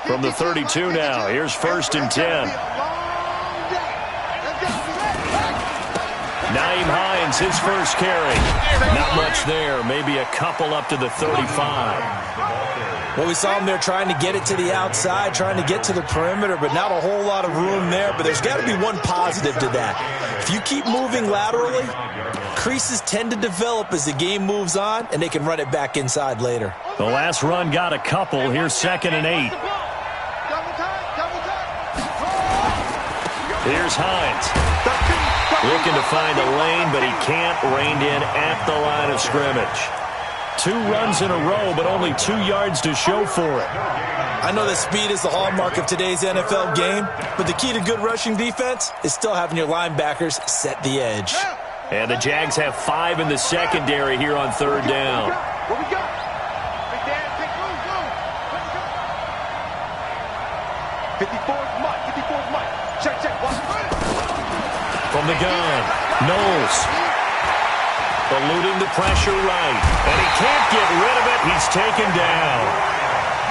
From the 32 now, here's 1st and 10. Naeem Hines, his first carry. Not much there, maybe a couple up to the 35. Well, we saw him there trying to get it to the outside, trying to get to the perimeter, but not a whole lot of room there. But there's got to be one positive to that. If you keep moving laterally, creases tend to develop as the game moves on, and they can run it back inside later. The last run got a couple. Here's 2nd and 8. Here's Hines. Looking to find a lane, but he can't. Reined in at the line of scrimmage. 2 runs in a row, but only 2 yards to show for it. I know that speed is the hallmark of today's NFL game, but the key to good rushing defense is still having your linebackers set the edge. And the Jags have 5 in the secondary here on 3rd down. What we got? Big Dan, take move. 54's Mike. 54's Mike. Check. From the gun, Knowles. Eluding the pressure right. And he can't get rid of it. He's taken down.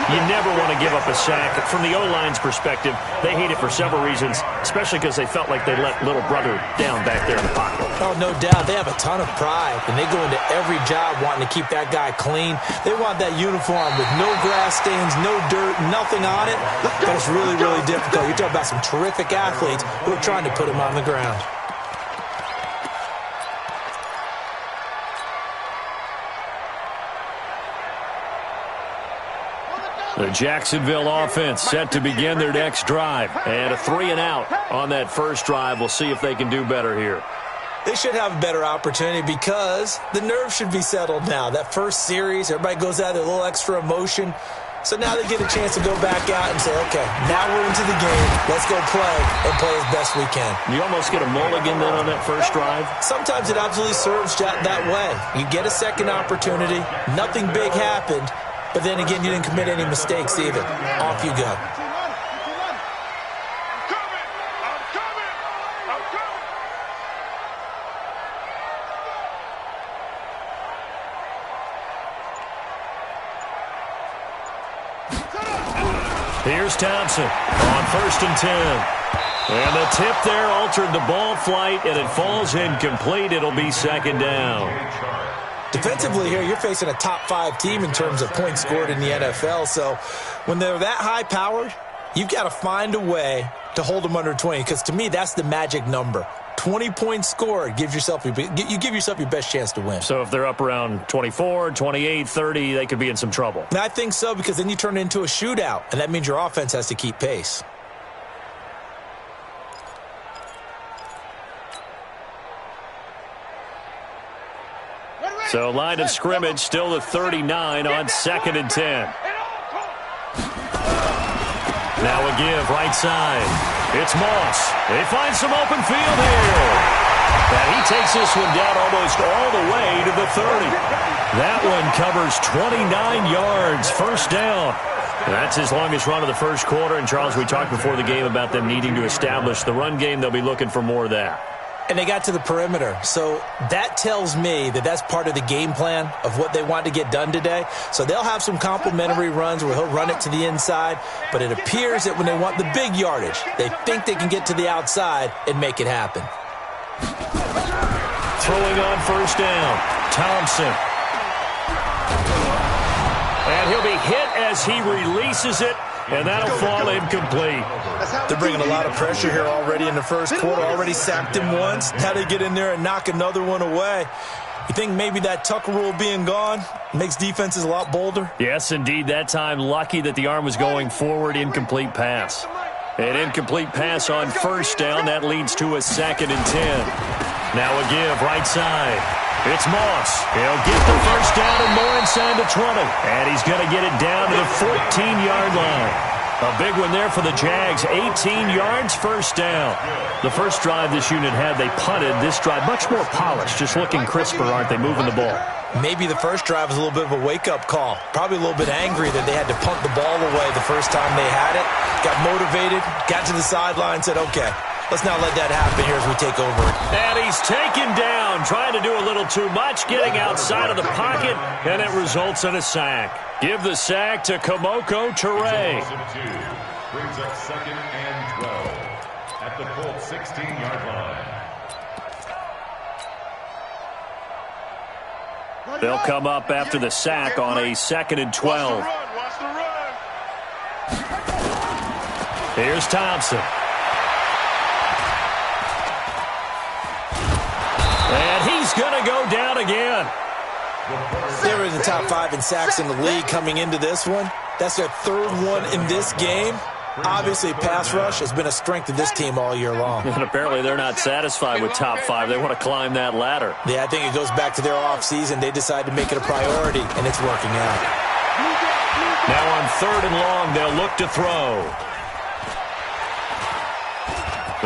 You never want to give up a sack. From the O-line's perspective, they hate it for several reasons, especially because they felt like they let little brother down back there in the pocket. Oh, no doubt. They have a ton of pride, and they go into every job wanting to keep that guy clean. They want that uniform with no grass stains, no dirt, nothing on it. But it's really, really difficult. You're talking about some terrific athletes who are trying to put him on the ground. The Jacksonville offense set to begin their next drive. And a 3-and-out on that first drive. We'll see if they can do better here. They should have a better opportunity because the nerves should be settled now. That first series, everybody goes out there, a little extra emotion. So now they get a chance to go back out and say, okay, now we're into the game. Let's go play and play as best we can. You almost get a mulligan then on that first drive? Sometimes it absolutely serves that way. You get a second opportunity. Nothing big happened. But then again, you didn't commit any mistakes either. Off you go. Here's Thompson on 1st and 10. And the tip there altered the ball flight, and it falls incomplete. It'll be 2nd down. Defensively here, you're facing a top 5 team in terms of points scored in the NFL. So when they're that high-powered, you've got to find a way to hold them under 20. Because to me, that's the magic number. 20 points scored gives yourself you give yourself your best chance to win. So if they're up around 24, 28, 30, they could be in some trouble. And I think so, because then you turn it into a shootout, and that means your offense has to keep pace. So line of scrimmage still the 39 on 2nd and 10. Now a give right side. It's Moss. They find some open field here. And he takes this one down almost all the way to the 30. That one covers 29 yards. 1st down. That's his longest run of the first quarter. And, Charles, we talked before the game about them needing to establish the run game. They'll be looking for more of that. And they got to the perimeter. So that tells me that that's part of the game plan of what they want to get done today. So they'll have some complimentary runs where he'll run it to the inside. But it appears that when they want the big yardage, they think they can get to the outside and make it happen. Throwing on 1st down, Thompson. And he'll be hit as he releases it. And that'll fall incomplete. They're bringing a lot of pressure here already in the first quarter. Already sacked him once. Now they get in there and knock another one away. You think maybe that Tucker rule being gone makes defenses a lot bolder? Yes, indeed. That time, lucky that the arm was going forward. Incomplete pass. An incomplete pass on 1st down. That leads to a 2nd and 10. Now a give right side. It's Moss. He'll get the 1st down and more inside the 20. And he's going to get it down to the 14-yard line. A big one there for the Jags. 18 yards, 1st down. The first drive this unit had, they punted. This drive, much more polished, just looking crisper, aren't they, moving the ball? Maybe the first drive was a little bit of a wake-up call. Probably a little bit angry that they had to punt the ball away the first time they had it. Got motivated, got to the sideline, said, okay, Let's not let that happen here as we take over. And he's taken down, trying to do a little too much, getting outside of the pocket, and it results in a sack. Give the sack to Kamoko Toure. Brings up 2nd and 12 at the Colts 16-yard line. They'll come up after the sack on a 2nd and 12. Watch the run. Here's Thompson. And he's going to go down again. They were in the top 5 in sacks in the league coming into this one. That's their 3rd one in this game. Obviously, pass rush has been a strength of this team all year long. And apparently they're not satisfied with top 5. They want to climb that ladder. Yeah, I think it goes back to their offseason. They decided to make it a priority, and it's working out. Now on 3rd and long, they'll look to throw.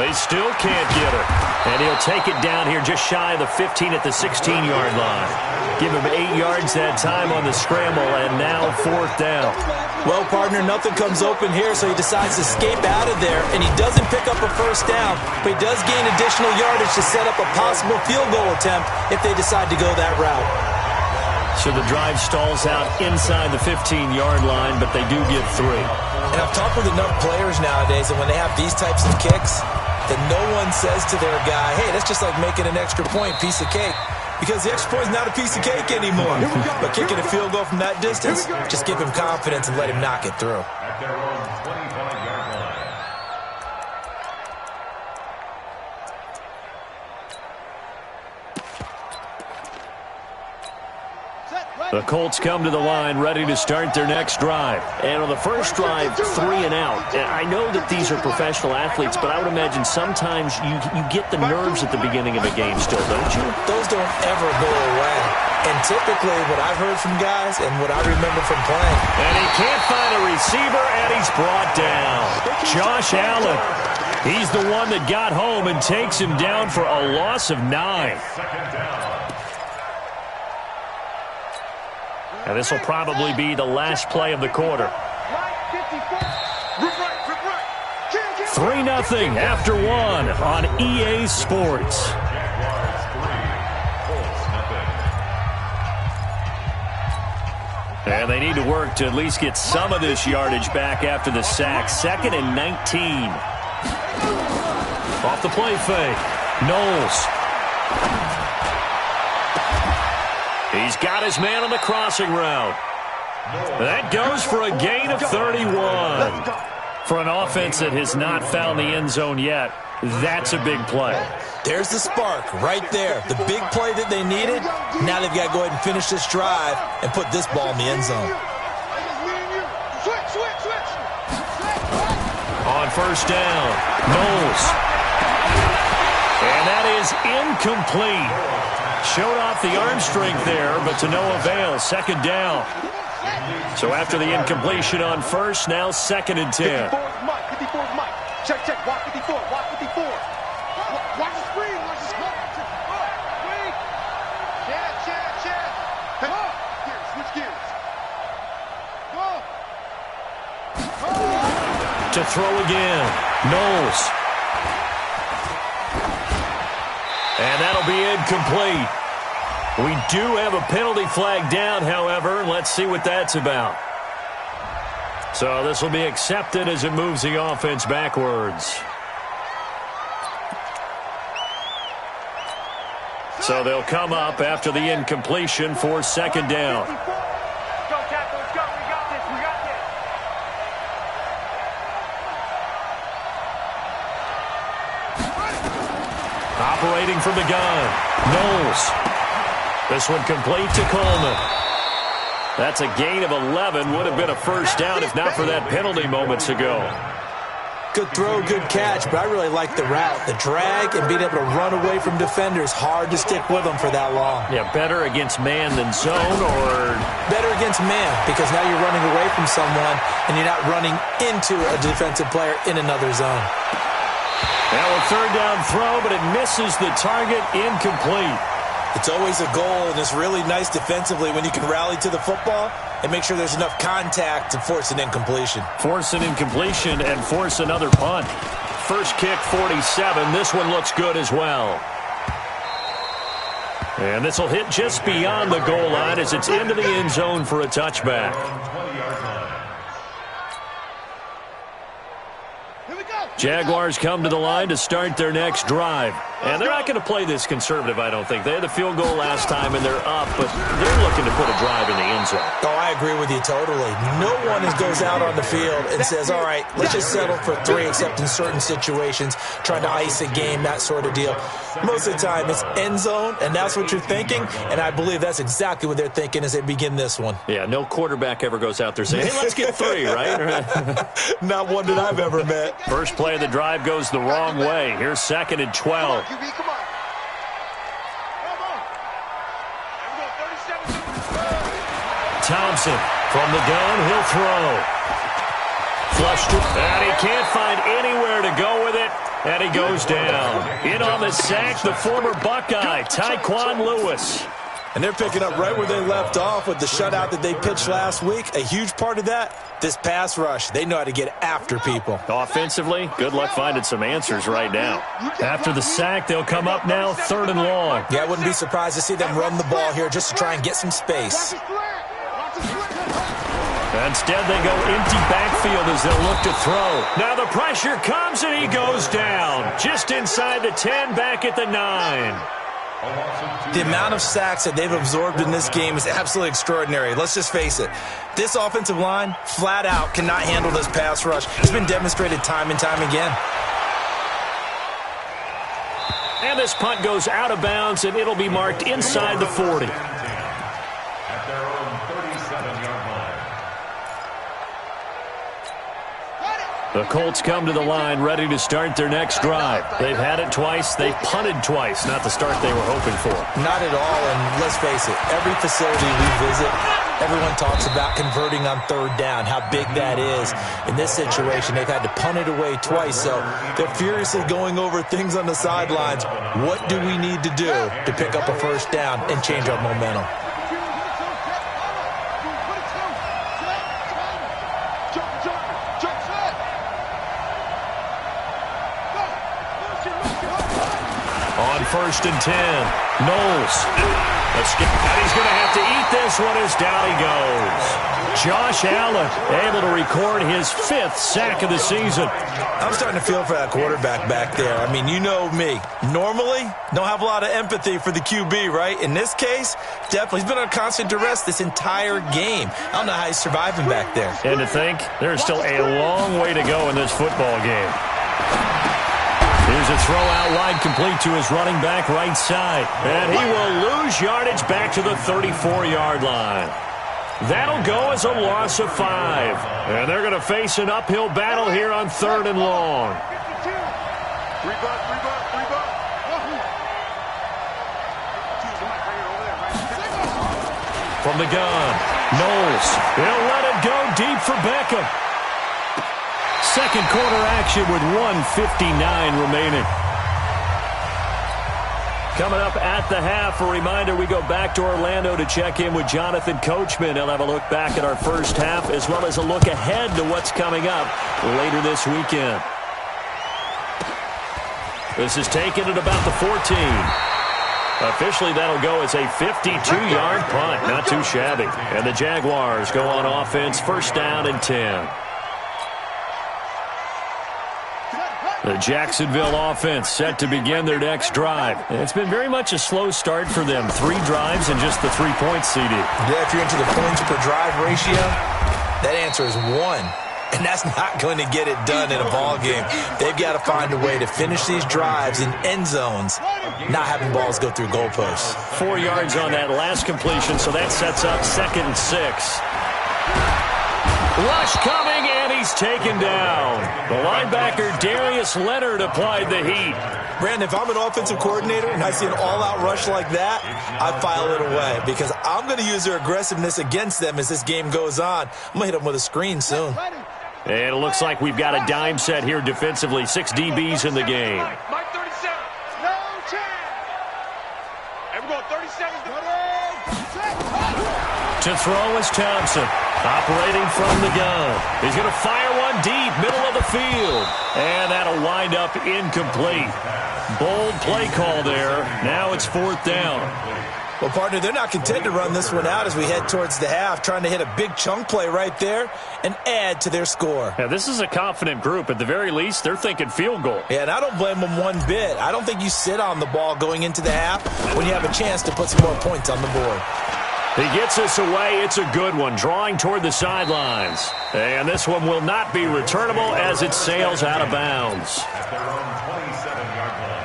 They still can't get it. And he'll take it down here just shy of the 15 at the 16-yard line. Give him 8 yards that time on the scramble, and now 4th down. Well, partner, nothing comes open here, so he decides to escape out of there, and he doesn't pick up a first down, but he does gain additional yardage to set up a possible field goal attempt if they decide to go that route. So the drive stalls out inside the 15-yard line, but they do get 3. And I've talked with enough players nowadays, and when they have these types of kicks, that no one says to their guy, hey, that's just like making an extra point, piece of cake. Because the extra point is not a piece of cake anymore. But kicking a field goal from that distance, just give him confidence and let him knock it through. At their own 25-yard line. The Colts come to the line ready to start their next drive. And on the first drive, 3 and out. And I know that these are professional athletes, but I would imagine sometimes you get the nerves at the beginning of a game still, don't you? Those don't ever go away. And typically what I've heard from guys and what I remember from playing. And he can't find a receiver, and he's brought down. Josh Allen. He's the one that got home and takes him down for a loss of 9. 2nd down. And this will probably be the last play of the quarter. 3-0 after 1 on EA Sports. And they need to work to at least get some of this yardage back after the sack. 2nd and 19. Off the play fake. Knowles. He's got his man on the crossing route. That goes for a gain of 31. For an offense that has not found the end zone yet, that's a big play. There's the spark right there. The big play that they needed. Now they've got to go ahead and finish this drive and put this ball in the end zone. On 1st down, Knowles. And that is incomplete. Showed off the arm strength there, but to no avail. 2nd down. So after the incompletion on 1st, now 2nd and 10. 54's Mike. 54's Mike. Check, check. Watch 54. Watch 54. Watch the screen. Watch the screen. Wait. Check. Gears. Switch gears. Go. To throw again. Knowles. And that'll be incomplete. We do have a penalty flag down, however. Let's see what that's about. So this will be accepted as it moves the offense backwards. So they'll come up after the incompletion for 2nd down. Go, Tackle. Let's go. We got this. We got this. Operating from the gun. Knowles. This one complete to Coleman. That's a gain of 11. Would have been a first down if not for that penalty moments ago. Good throw, good catch, but I really like the route. The drag and being able to run away from defenders. Hard to stick with them for that long. Yeah, better against man than zone, or better against man, because now you're running away from someone and you're not running into a defensive player in another zone. Now a 3rd down throw, but it misses the target. Incomplete. It's always a goal, and it's really nice defensively when you can rally to the football and make sure there's enough contact to force an incompletion. Force an incompletion and force another punt. first kick 47. This one looks good as well. And this will hit just beyond the goal line as it's into the end zone for a touchback. Jaguars come to the line to start their next drive. And they're not going to play this conservative, I don't think. They had the field goal last time, and they're up, but they're looking to put a drive in the end zone. Oh, I agree with you totally. No one goes out on the field and says, all right, let's just settle for 3, except in certain situations, trying to ice a game, that sort of deal. Most of the time, it's end zone, and that's what you're thinking, and I believe that's exactly what they're thinking as they begin this one. Yeah, no quarterback ever goes out there saying, hey, let's get 3, right? Not one that I've ever met. First play of the drive goes the wrong way. Here's 2nd and 12. Thompson from the gun, he'll throw. Flushed it, and he can't find anywhere to go with it, and he goes down. In on the sack, the former Buckeye, Tyquan Lewis. And they're picking up right where they left off with the shutout that they pitched last week. A huge part of that, this pass rush. They know how to get after people. Offensively, good luck finding some answers right now. After the sack, they'll come up now 3rd and long. Yeah, I wouldn't be surprised to see them run the ball here just to try and get some space. Instead, they go empty backfield as they'll look to throw. Now the pressure comes, and he goes down. Just inside the 10, back at the 9. The amount of sacks that they've absorbed in this game is absolutely extraordinary. Let's just face it. This offensive line, flat out, cannot handle this pass rush. It's been demonstrated time and time again. And this punt goes out of bounds, and it'll be marked inside the 40. At their own 37-yard line. The Colts come to the line ready to start their next drive. They've had it twice. They've punted twice. Not the start they were hoping for. Not at all, and let's face it, every facility we visit, everyone talks about converting on 3rd down, how big that is. In this situation, they've had to punt it away twice, so they're furiously going over things on the sidelines. What do we need to do to pick up a 1st down and change our momentum? On 1st and 10, Knowles. And he's going to have to eat this one as down he goes. Josh Allen able to record his 5th sack of the season. I'm starting to feel for that quarterback back there. I mean, you know me. Normally, don't have a lot of empathy for the QB, right? In this case, definitely. He's been on constant duress this entire game. I don't know how he's surviving back there. And to think, there's still a long way to go in this football game. Here's a throw out wide, complete to his running back right side. And he will lose yardage back to the 34-yard line. That'll go as a loss of 5. And they're going to face an uphill battle here on 3rd and long. From the gun, Knowles. He'll let it go deep for Beckham. Second quarter action with 1:59 remaining. Coming up at the half, a reminder, we go back to Orlando to check in with Jonathan Coachman. He'll have a look back at our first half as well as a look ahead to what's coming up later this weekend. This is taken at about the 14. Officially, that'll go as a 52-yard punt. Not too shabby. And the Jaguars go on offense, 1st down and 10. The Jacksonville offense set to begin their next drive. It's been very much a slow start for them. 3 drives and just the 3 points, CD. Yeah, if you're into the points per drive ratio, that answer is 1. And that's not going to get it done in a ball game. They've got to find a way to finish these drives in end zones, not having balls go through goalposts. 4 yards on that last completion, so that sets up 2nd and 6. Rush coming, and he's taken down. The linebacker, Darius Leonard, applied the heat. Brandon, if I'm an offensive coordinator and I see an all-out rush like that, I file it away because I'm going to use their aggressiveness against them as this game goes on. I'm going to hit them with a screen soon. And it looks like we've got a dime set here defensively. 6 DBs in the game. Mike 37. No chance. And we're going 30 seconds. To throw is Thompson. Operating from the gun. He's going to fire one one deep, middle of the field. And that'll wind up incomplete. Bold play call there. Now it's 4th down. Well, partner, they're not content to run this one out as we head towards the half, trying to hit a big chunk play right there and add to their score. Yeah, this is a confident group. At the very least, they're thinking field goal. Yeah, and I don't blame them one bit. I don't think you sit on the ball going into the half when you have a chance to put some more points on the board. He gets us away. It's a good one, drawing toward the sidelines. And this one will not be returnable as it sails out of bounds. At their own 27-yard line.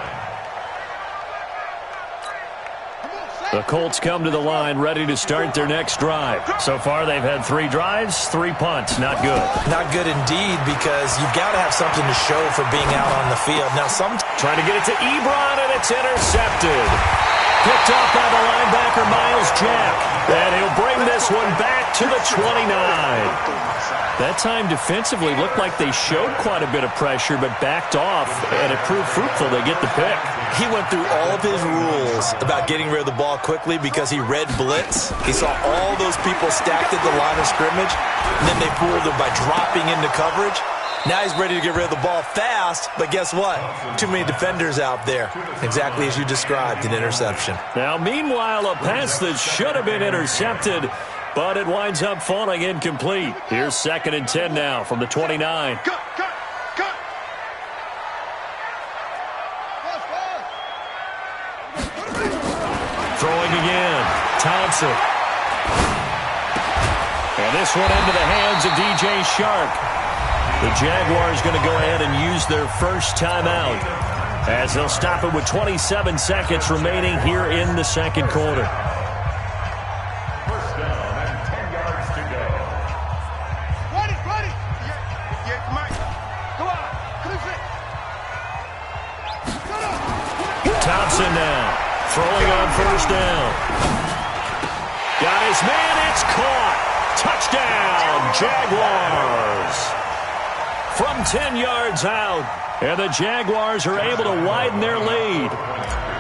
The Colts come to the line ready to start their next drive. So far, they've had 3 drives, 3 punts. Not good. Not good indeed, because you've got to have something to show for being out on the field. Now, trying to get it to Ebron, and it's intercepted. Picked up by the linebacker, Miles Jack. And he'll bring this one back to the 29. That time defensively looked like they showed quite a bit of pressure, but backed off, and it proved fruitful. They get the pick. he went through all of his rules about getting rid of the ball quickly because he read blitz. He saw all those people stacked at the line of scrimmage, and then they fooled him by dropping into coverage. Now he's ready to get rid of the ball fast, but guess what? Too many defenders out there. Exactly as you described, an interception. Now, meanwhile, a pass that should have been intercepted, but it winds up falling incomplete. Here's 2nd and 10 now from the 29. Throwing again, Thompson. And this one into the hands of DJ Shark. The Jaguars going to go ahead and use their first timeout as they'll stop it with 27 seconds remaining here in the second quarter. First down and 10 yards to go. Run it. Yeah, Mike. Come on. Thompson now, throwing on first down. Got his man, it's caught. Touchdown, Jaguars. From 10 yards out, and the Jaguars are able to widen their lead.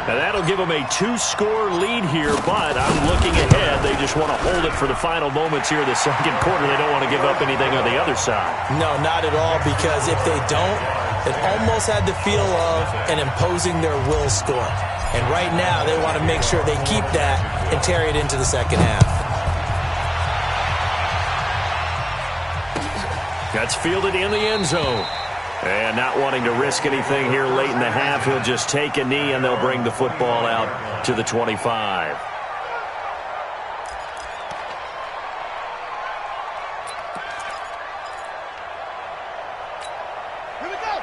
And that'll give them a 2-score lead here, but I'm looking ahead. They just want to hold it for the final moments here in the second quarter. They don't want to give up anything on the other side. No, not at all, because if they don't, it almost had the feel of an imposing their will score. And right now, they want to make sure they keep that and carry it into the second half. That's fielded in the end zone. And not wanting to risk anything here late in the half, he'll just take a knee and they'll bring the football out to the 25.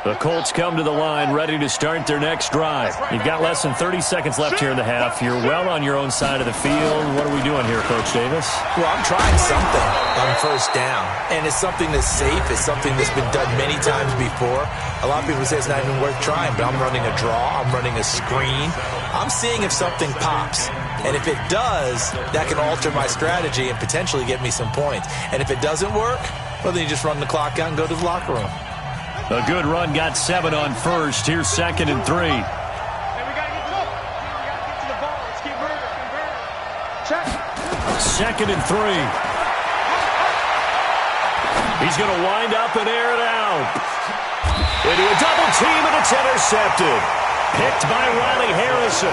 The Colts come to the line ready to start their next drive. You've got less than 30 seconds left here in the half. You're well on your own side of the field. What are we doing here, Coach Davis? Well, I'm trying something on first down, and it's something that's safe. It's something that's been done many times before. A lot of people say it's not even worth trying, but I'm running a draw. I'm running a screen. I'm seeing if something pops, and if it does, that can alter my strategy and potentially get me some points. And if it doesn't work, well, then you just run the clock out and go to the locker room. A good run, got 7 on first. Here's 2nd and 3. Hey, we got to get to the ball. Let's keep moving. Check. 2nd and 3. He's going to wind up and air it out. Into a double team, and it's intercepted. Picked by Riley Harrison.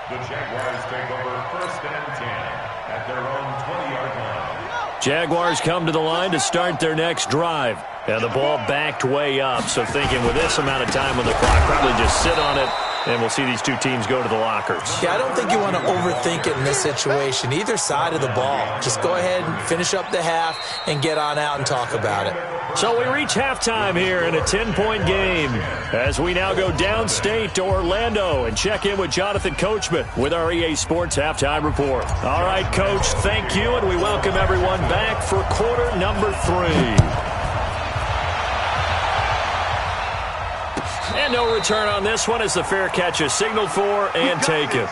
The Jaguars take over 1st and 10 at their own 20-yard line. Jaguars come to the line to start their next drive. And the ball backed way up, so thinking with this amount of time on the clock, probably just sit on it And we'll see these two teams go to the lockers. Yeah, I don't think you want to overthink it in this situation. Either side of the ball. Just go ahead and finish up the half and get on out and talk about it. So we reach halftime here in a 10-point game as we now go downstate to Orlando and check in with Jonathan Coachman with our EA Sports Halftime Report. All right, Coach, thank you, and we welcome everyone back for quarter number 3. And no return on this one as the fair catch is signaled for and taken.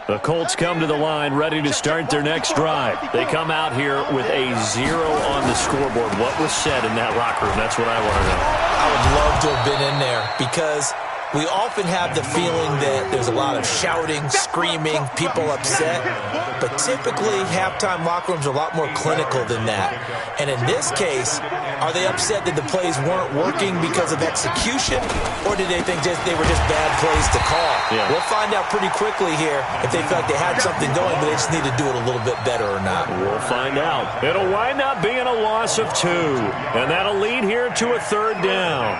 The Colts come to the line ready to start their next drive. They come out here with a 0 on the scoreboard. What was said in that locker room? That's what I want to know. I would love to have been in there because we often have the feeling that there's a lot of shouting, screaming, people upset. But typically, halftime locker rooms are a lot more clinical than that. And in this case, are they upset that the plays weren't working because of execution? Or did they think they were just bad plays to call? Yeah. We'll find out pretty quickly here if they felt like they had something going, but they just need to do it a little bit better or not. We'll find out. It'll wind up being a loss of 2. And that'll lead here to a 3rd down.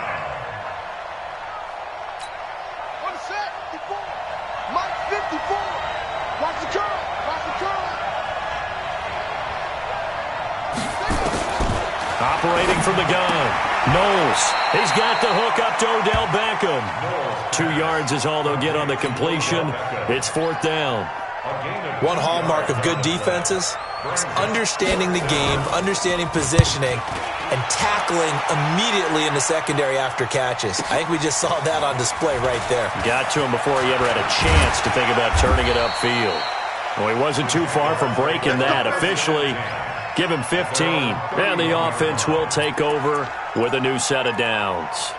Operating from the gun, Knowles. He's got the hook up to Odell Beckham. 2 yards is all they'll get on the completion. It's 4th down. One hallmark of good defenses is understanding the game, understanding positioning, and tackling immediately in the secondary after catches. I think we just saw that on display right there. Got to him before he ever had a chance to think about turning it upfield. Well, he wasn't too far from breaking that. Officially, give him 15. And the offense will take over with a new set of downs.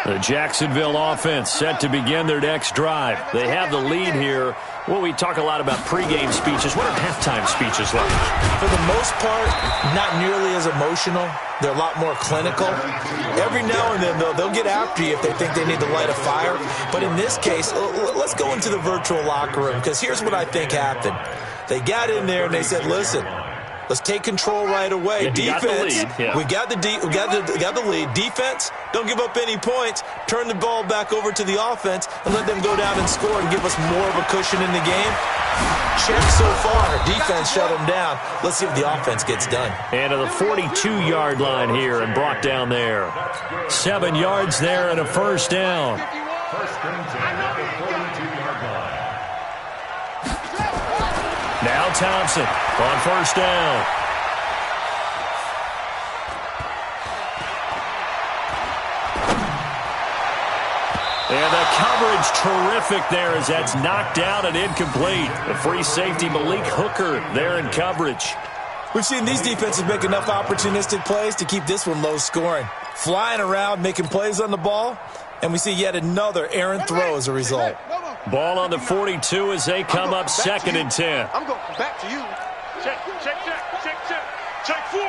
The Jacksonville offense set to begin their next drive. They have the lead here. Well, we talk a lot about pregame speeches. What are halftime speeches like? For the most part, not nearly as emotional. They're a lot more clinical. Every now and then, they'll get after you if they think they need to light a fire. But in this case, let's go into the virtual locker room, because here's what I think happened. They got in there and they said, listen, let's take control right away. Yeah, defense, yeah. we got the lead. Defense, don't give up any points. Turn the ball back over to the offense and let them go down and score and give us more of a cushion in the game. Check so far. Defense shut them down. Let's see if the offense gets done. And to the 42-yard line here and brought down there. 7 yards there and a 1st down. First and 10 at the 42-yard line. Now Thompson on 1st down. And the coverage terrific there as that's knocked out and incomplete. The free safety Malik Hooker there in coverage. We've seen these defenses make enough opportunistic plays to keep this one low scoring. Flying around, making plays on the ball, and we see yet another errant throw as a result. Ball on the 42 as they come up 2nd and 10. I'm going back to you. Check. Check 4.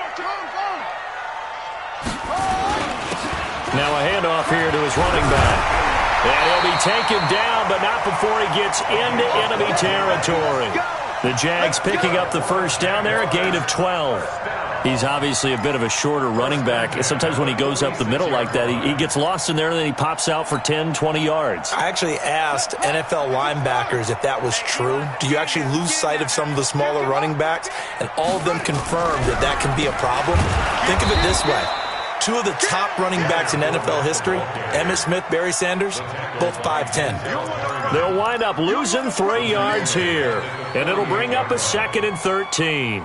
Now a handoff here to his running back. And he'll be taken down, but not before he gets into enemy territory. The Jags picking up the 1st down there, a gain of 12. He's obviously a bit of a shorter running back. Sometimes when he goes up the middle like that, he gets lost in there, and then he pops out for 10, 20 yards. I actually asked NFL linebackers if that was true. Do you actually lose sight of some of the smaller running backs? And all of them confirmed that that can be a problem. Think of it this way. 2 of the top running backs in NFL history, Emmitt Smith, Barry Sanders, both 5'10". They'll wind up losing 3 yards here, and it'll bring up a 2nd and 13.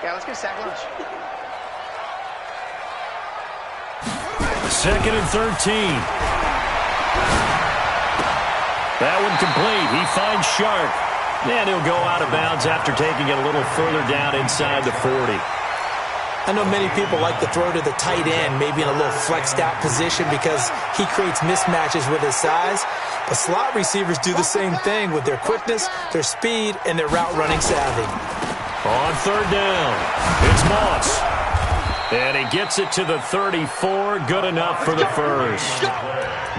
Yeah, let's get a sack lunch. 2nd and 13. That one complete. He finds Sharp. And he'll go out of bounds after taking it a little further down inside the 40. I know many people like to throw to the tight end, maybe in a little flexed out position because he creates mismatches with his size. But slot receivers do the same thing with their quickness, their speed, and their route running savvy. On 3rd down, it's Moss. And he gets it to the 34. Good enough for the first.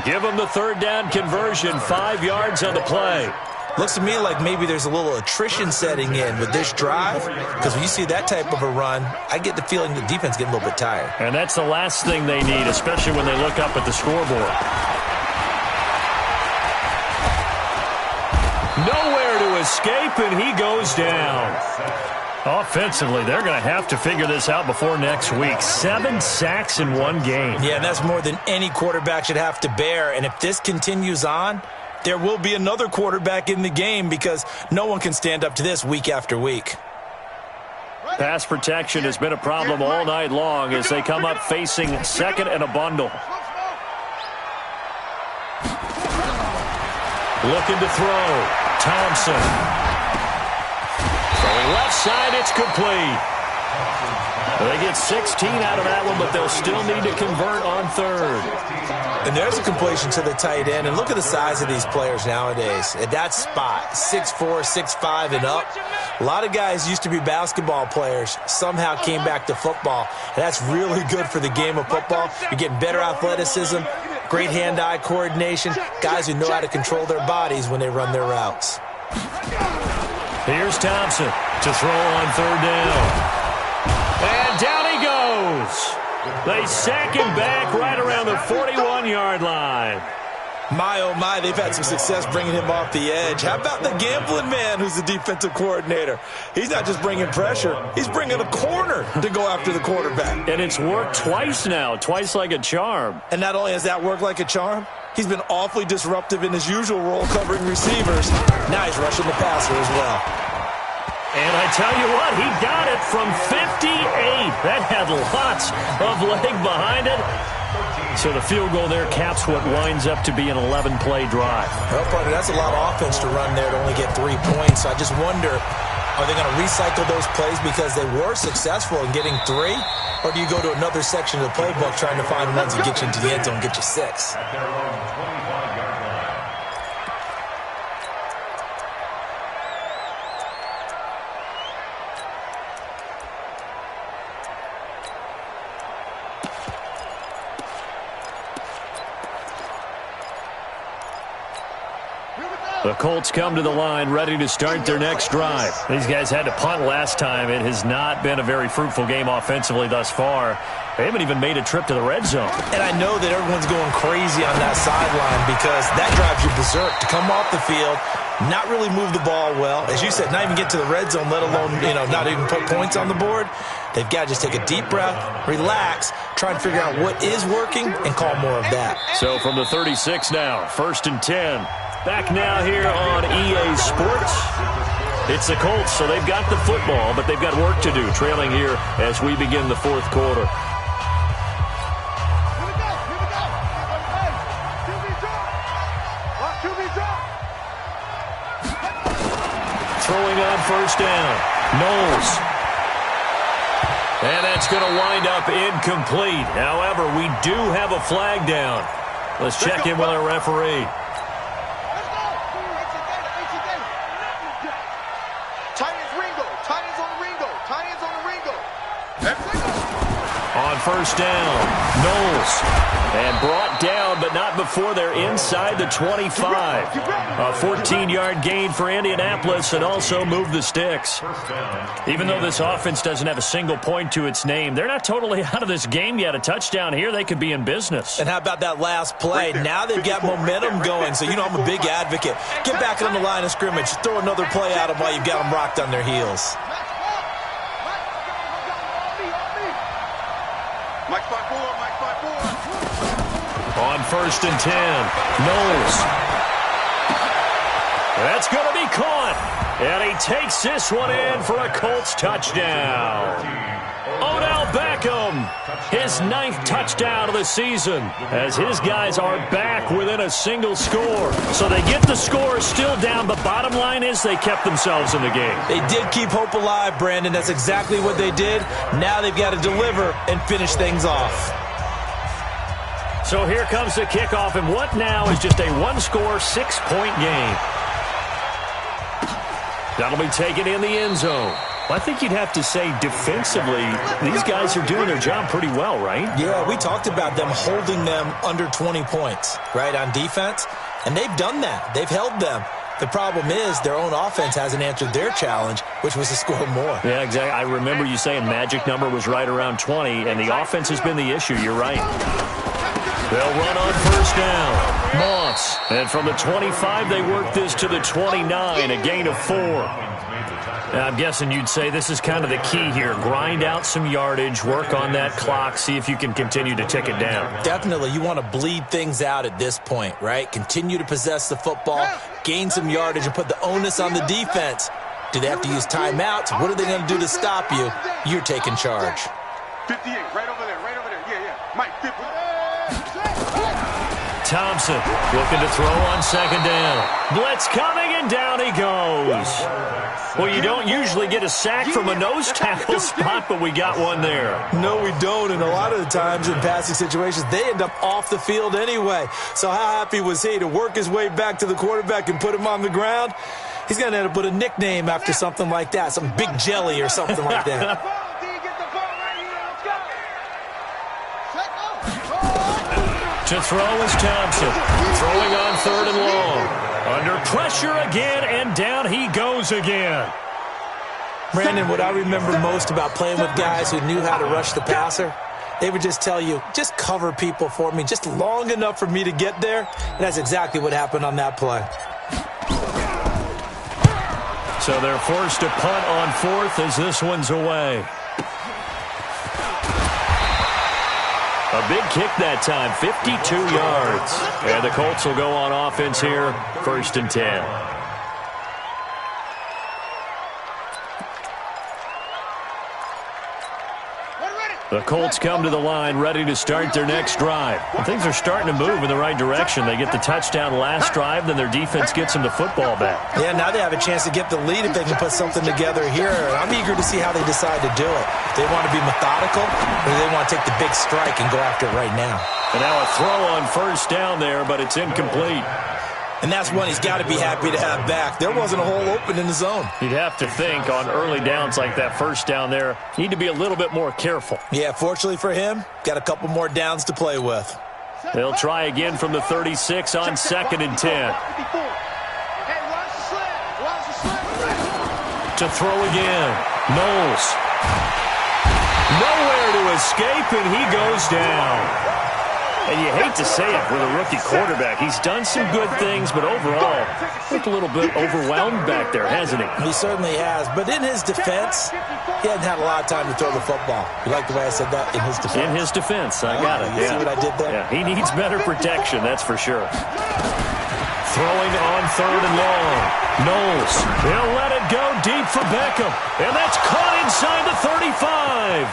Give him the third down conversion. 5 yards on the play. Looks to me like maybe there's a little attrition setting in with this drive, because when you see that type of a run, I get the feeling the defense getting a little bit tired. And that's the last thing they need, especially when they look up at the scoreboard. Nowhere to escape, and he goes down. Offensively, they're going to have to figure this out before next week. 7 sacks in one game. Yeah, and that's more than any quarterback should have to bear. And if this continues on, there will be another quarterback in the game, because no one can stand up to this week after week. Pass protection has been a problem all night long as they come up facing second and a bundle. Looking to throw. Thompson. Throwing left side, it's complete. They get 16 out of that one, but they'll still need to convert on third. And there's a completion to the tight end. And look at the size of these players nowadays. At that spot, 6'4", 6'5", and up. A lot of guys used to be basketball players, somehow came back to football. And that's really good for the game of football. You're getting better athleticism, great hand-eye coordination, guys who know how to control their bodies when they run their routes. Here's Thompson to throw on third down. And down he goes. They sack him back right around the 41-yard line. My, oh my, they've had some success bringing him off the edge. How about the gambling man who's the defensive coordinator? He's not just bringing pressure, he's bringing a corner to go after the quarterback. And it's worked twice now, twice like a charm. And not only has that worked like a charm, he's been awfully disruptive in his usual role covering receivers. Now he's rushing the passer as well. And I tell you what, he got it from 58. That had lots of leg behind it. So the field goal there caps what winds up to be an 11-play drive. Well, partner, that's a lot of offense to run there to only get 3 points. So I just wonder, are they going to recycle those plays because they were successful in getting 3? Or do you go to another section of the playbook trying to find ones that get you into the end zone and get you 6? At their own 25-yard line. The Colts come to the line ready to start their next drive. These guys had to punt last time. It has not been a very fruitful game offensively thus far. They haven't even made a trip to the red zone. And I know that everyone's going crazy on that sideline because that drives you berserk. To come off the field, not really move the ball well. As you said, not even get to the red zone, let alone, not even put points on the board. They've got to just take a deep breath, relax, try and figure out what is working, and call more of that. So from the 36 now, 1st and 10. Back now here on EA Sports. It's the Colts, so they've got the football, but they've got work to do, trailing here as we begin the 4th quarter. Throwing on 1st down. Knowles. And that's going to wind up incomplete. However, we do have a flag down. Let's check in with our referee. On 1st down, Knowles. And brought down, but not before they're inside the 25. A 14-yard gain for Indianapolis and also move the sticks. Even though this offense doesn't have a single point to its name, they're not totally out of this game yet. A touchdown here, they could be in business. And how about that last play? Now they've got momentum going, so I'm a big advocate. Get back on the line of scrimmage. Throw another play at them while you've got them rocked on their heels. On 1st and 10, Knowles. That's going to be caught. And he takes this one in for a Colts touchdown. Odell Beckham, his 9th touchdown of the season, as his guys are back within a single score. So they get the score still down, but bottom line is they kept themselves in the game. They did keep hope alive, Brandon. That's exactly what they did. Now they've got to deliver and finish things off. So here comes the kickoff, and what now is just a 1-score, 6-point game. That'll be taken in the end zone. Well, I think you'd have to say defensively, these guys are doing their job pretty well, right? Yeah, we talked about them holding them under 20 points, right, on defense. And they've done that. They've held them. The problem is their own offense hasn't answered their challenge, which was to score more. Yeah, exactly. I remember you saying magic number was right around 20, and the offense has been the issue. You're right. They'll run on first down. Moss. And from the 25, they work this to the 29, a gain of 4. Now, I'm guessing you'd say this is kind of the key here. Grind out some yardage, work on that clock, see if you can continue to tick it down. Definitely. You want to bleed things out at this point, right? Continue to possess the football, gain some yardage, and put the onus on the defense. Do they have to use timeouts? What are they going to do to stop you? You're taking charge. 58, right over there, right over there. Yeah. Mike, 50. Thompson looking to throw on second down. Blitz coming, and down he goes. Well, you don't usually get a sack from a nose tackle spot, but we got one there. No, we don't, and a lot of the times in passing situations, they end up off the field anyway. So how happy was he to work his way back to the quarterback and put him on the ground? He's going to end up with a nickname after something like that, some Big Jelly or something like that. To throw is Thompson. Throwing on third and long. Under pressure again, and down he goes again. Brandon, what I remember most about playing with guys who knew how to rush the passer, they would just tell you, just cover people for me, just long enough for me to get there. And that's exactly what happened on that play. So they're forced to punt on fourth as this one's away. A big kick that time, 52 yards. And the Colts will go on offense here, 1st and 10. The Colts come to the line, ready to start their next drive. And things are starting to move in the right direction. They get the touchdown last drive, then their defense gets them the football back. Yeah, now they have a chance to get the lead if they can put something together here. I'm eager to see how they decide to do it. Do they want to be methodical, or do they want to take the big strike and go after it right now? And now a throw on first down there, but it's incomplete. And that's one he's got to be happy to have back. There wasn't a hole open in the zone. You'd have to think on early downs like that first down there, you need to be a little bit more careful. Yeah, fortunately for him, got a couple more downs to play with. They'll try again from the 36 on 2nd and 10. To throw again. Knowles. Nowhere to escape, and he goes down. And you hate to say it with a rookie quarterback. He's done some good things, but overall, looked a little bit overwhelmed back there, hasn't he? He certainly has. But in his defense, he hadn't had a lot of time to throw the football. You like the way I said that? In his defense? In his defense. I got it. You see what I did there? Yeah, he needs better protection, that's for sure. Throwing on third and long. Knowles. He'll let it go deep for Beckham. And that's caught inside the 35.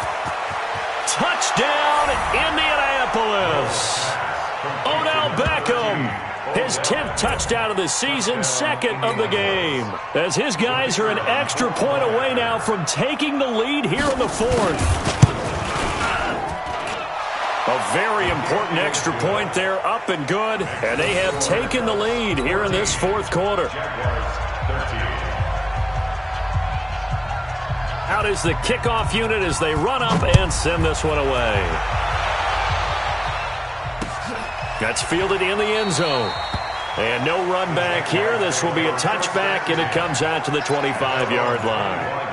Touchdown, Indianapolis. Odell Beckham, his 10th touchdown of the season, 2nd of the game. As his guys are an extra point away now from taking the lead here in the 4th. A very important extra point there, up and good. And they have taken the lead here in this 4th quarter. Out is the kickoff unit as they run up and send this one away. That's fielded in the end zone. And no run back here. This will be a touchback, and it comes out to the 25-yard line.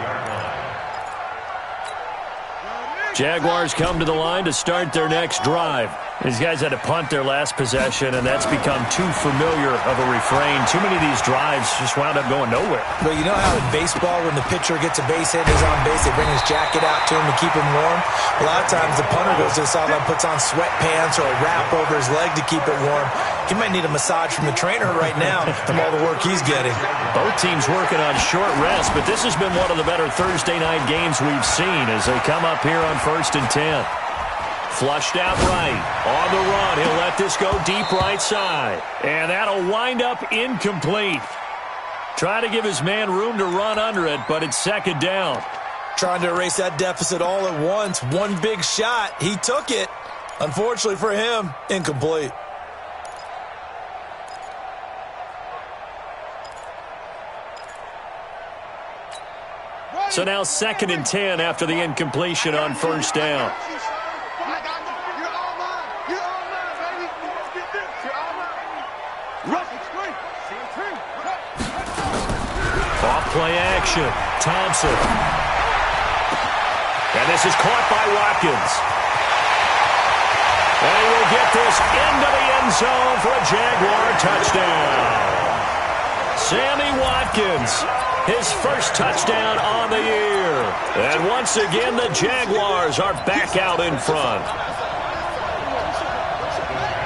Jaguars come to the line to start their next drive. These guys had to punt their last possession, and that's become too familiar of a refrain. Too many of these drives just wound up going nowhere. Well, you know how in baseball, when the pitcher gets a base hit and he's on base, they bring his jacket out to him to keep him warm? A lot of times the punter goes to the sideline, puts on sweatpants or a wrap over his leg to keep it warm. He might need a massage from the trainer right now from all the work he's getting. Both teams working on short rest, but this has been one of the better Thursday night games we've seen as they come up here on 1st and 10. Flushed out right. On the run, he'll let this go deep right side. And that'll wind up incomplete. Try to give his man room to run under it, but it's 2nd down. Trying to erase that deficit all at once. One big shot. He took it. Unfortunately for him, incomplete. So now 2nd and 10 after the incompletion on first down. Off-play action. Thompson. And this is caught by Watkins. And he will get this into the end zone for a Jaguar touchdown. Sammy Watkins, his first touchdown on the year. And once again, the Jaguars are back out in front.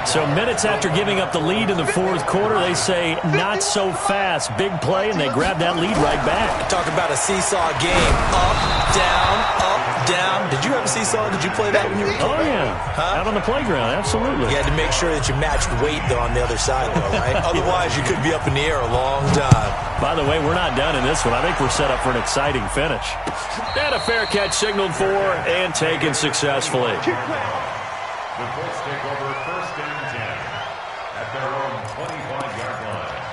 So minutes after giving up the lead in the fourth quarter, they say not so fast. Big play, and they grab that lead right back. Talk about a seesaw game. Up, down. Did you have a seesaw? Did you play that when you were a kid? Oh, yeah. Out on the playground, absolutely. You had to make sure that you matched weight, though, on the other side, though, right? Otherwise, you could be up in the air a long time. By the way, we're not done in this one. I think we're set up for an exciting finish. And a fair catch signaled for and taken successfully. The Colts take over 1st and 10 at their own 25-yard line.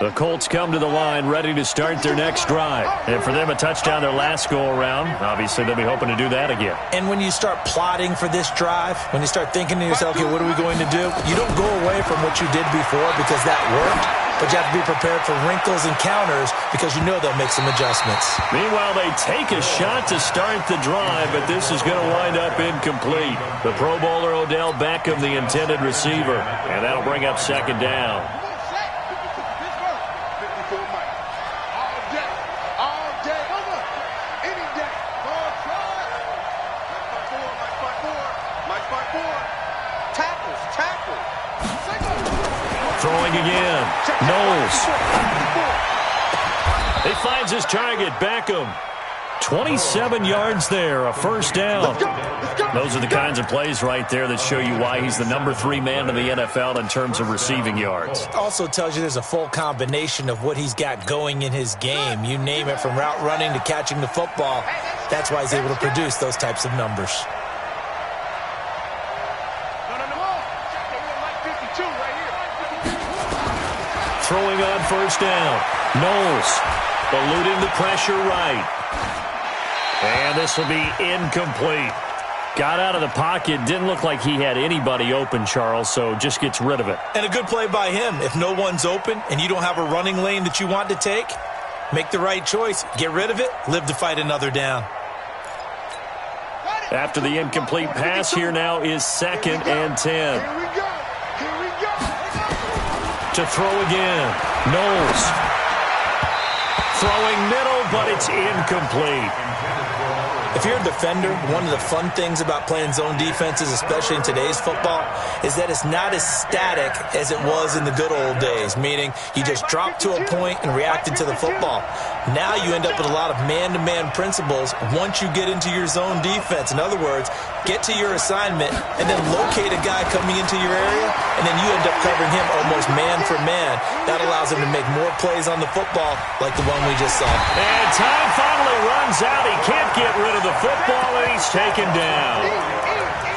The Colts come to the line ready to start their next drive. And for them, a touchdown their last go-around. Obviously, they'll be hoping to do that again. And when you start plotting for this drive, when you start thinking to yourself, okay, what are we going to do? You don't go away from what you did before because that worked. But you have to be prepared for wrinkles and counters because you know they'll make some adjustments. Meanwhile, they take a shot to start the drive, but this is going to wind up incomplete. The Pro Bowler Odell Beckham, the intended receiver, and that'll bring up 2nd down. Throwing again. Knowles. He finds his target, Beckham. 27 yards there, a first down. Those are the kinds of plays right there that show you why he's the number 3 man in the NFL in terms of receiving yards. Also tells you there's a full combination of what he's got going in his game. You name it, from route running to catching the football. That's why he's able to produce those types of numbers. Throwing on first down. Knowles eluding the pressure right. And this will be incomplete. Got out of the pocket. Didn't look like he had anybody open, Charles, so just gets rid of it. And a good play by him. If no one's open and you don't have a running lane that you want to take, make the right choice. Get rid of it. Live to fight another down. After the incomplete pass, here now is 2nd and 10. To throw again. Knowles. Throwing middle, but it's incomplete. If you're a defender, one of the fun things about playing zone defenses, especially in today's football, is that it's not as static as it was in the good old days, meaning you just dropped to a point and reacted to the football. Now you end up with a lot of man-to-man principles once you get into your zone defense. In other words, get to your assignment and then locate a guy coming into your area, and then you end up covering him almost man for man. That allows him to make more plays on the football like the one we just saw. And time finally runs out. He can't get rid of the football, and he's taken down.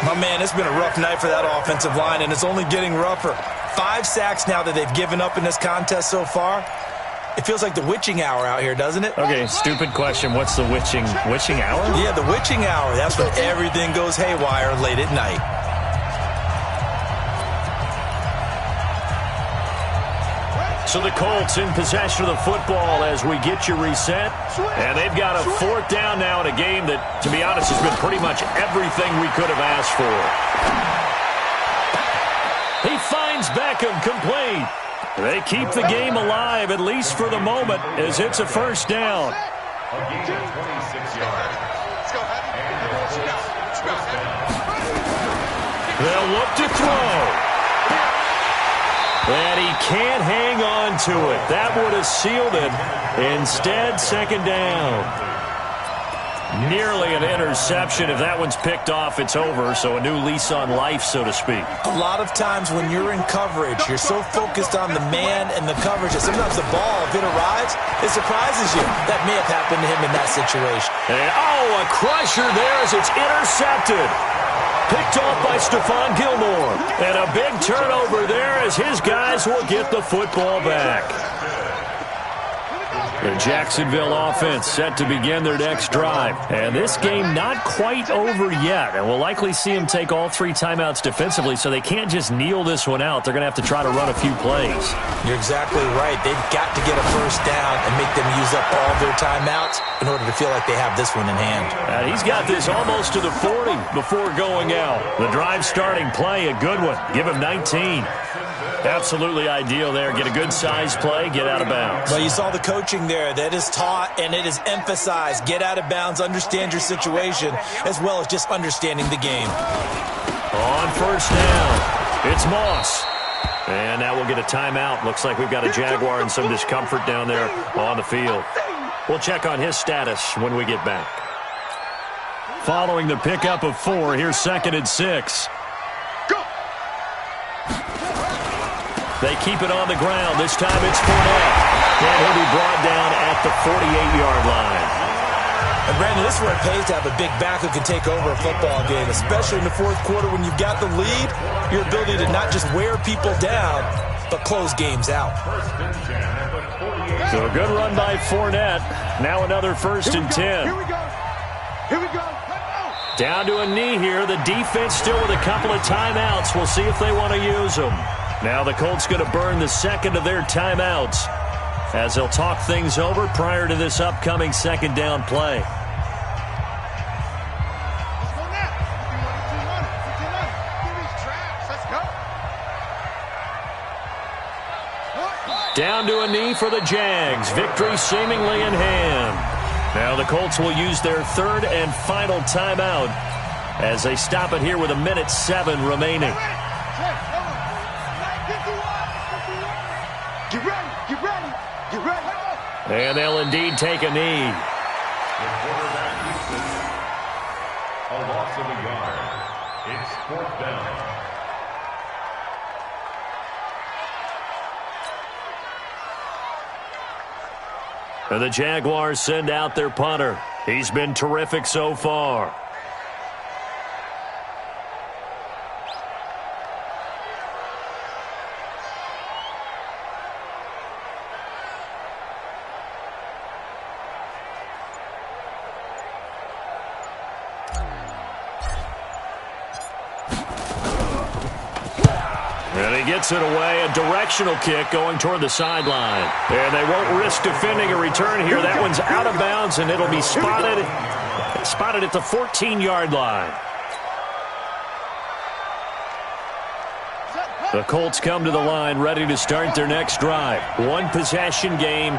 My man, it's been a rough night for that offensive line, and it's only getting rougher. 5 sacks now that they've given up in this contest so far. It feels like the witching hour out here, doesn't it? Okay, stupid question. What's the witching hour? Yeah, the witching hour. That's when everything goes haywire late at night. So the Colts in possession of the football as we get you reset. And they've got a 4th down now in a game that, to be honest, has been pretty much everything we could have asked for. He finds Beckham complete. They keep the game alive, at least for the moment, as it's a first down. A gain of 26 yards. They'll look to throw. And he can't hang on to it. That would have sealed it. Instead, 2nd down. Nearly an interception. If that one's picked off, it's over. So a new lease on life, so to speak. A lot of times when you're in coverage, you're so focused on the man and the coverage that sometimes the ball, if it arrives, it surprises you. That may have happened to him in that situation. And, a crusher there as it's intercepted. Picked off by Stephon Gilmore. And a big turnover there as his guys will get the football back. The Jacksonville offense set to begin their next drive. And this game not quite over yet. And we'll likely see them take all 3 timeouts defensively, so they can't just kneel this one out. They're going to have to try to run a few plays. You're exactly right. They've got to get a first down and make them use up all their timeouts in order to feel like they have this one in hand. And he's got this almost to the 40 before going out. The drive starting play, a good one. Give him 19. Absolutely ideal there. Get a good size play, get out of bounds. Well, you saw the coaching there. That is taught and it is emphasized. Get out of bounds, understand your situation, as well as just understanding the game. On first down, it's Moss. And now we'll get a timeout. Looks like we've got a Jaguar in some discomfort down there on the field. We'll check on his status when we get back. Following the pickup of 4, here's 2nd and 6. They keep it on the ground. This time it's Fournette. And he'll be brought down at the 48-yard line. And, Brandon, this is where it pays to have a big back who can take over a football game, especially in the 4th quarter when you've got the lead, your ability to not just wear people down, but close games out. So a good run by Fournette. Now another 1st and 10. Here we go. Here we go. Down to a knee here. The defense still with a couple of timeouts. We'll see if they want to use them. Now the Colts going to burn the 2nd of their timeouts as they'll talk things over prior to this upcoming 2nd down play. Down to a knee for the Jags. Victory seemingly in hand. Now the Colts will use their 3rd and final timeout as they stop it here with 1:07 remaining. Get ready, get ready, get ready. And they'll indeed take a knee. The quarterback misses a loss of a yard. It's 4th down. And the Jaguars send out their punter. He's been terrific so far. And he gets it away, a directional kick going toward the sideline. And they won't risk defending a return here. That one's out of bounds, and it'll be spotted at the 14-yard line. The Colts come to the line ready to start their next drive. One possession game.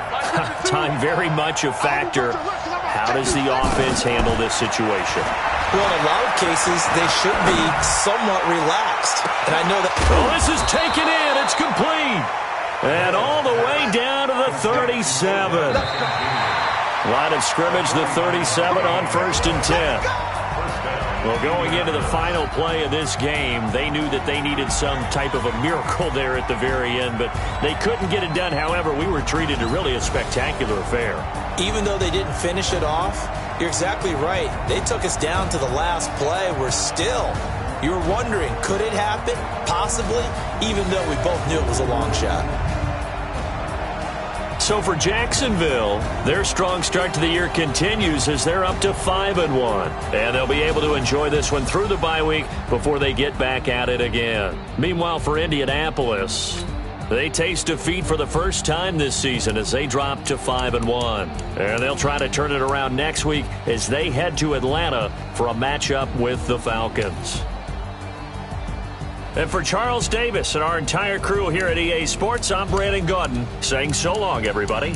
Time very much a factor. How does the offense handle this situation? Well, in a lot of cases, they should be somewhat relaxed. And I know that... Oh, this is taken in. It's complete. And all the way down to the 37. Line of scrimmage, the 37 on 1st and 10. Well, going into the final play of this game, they knew that they needed some type of a miracle there at the very end, but they couldn't get it done. However, we were treated to really a spectacular affair. Even though they didn't finish it off, you're exactly right. They took us down to the last play. We're still, you were wondering, could it happen? Possibly, even though we both knew it was a long shot. So for Jacksonville, their strong start to the year continues as they're up to 5-1. And they'll be able to enjoy this one through the bye week before they get back at it again. Meanwhile, for Indianapolis, they taste defeat for the first time this season as they drop to 5-1. And they'll try to turn it around next week as they head to Atlanta for a matchup with the Falcons. And for Charles Davis and our entire crew here at EA Sports, I'm Brandon Gaudin saying so long, everybody.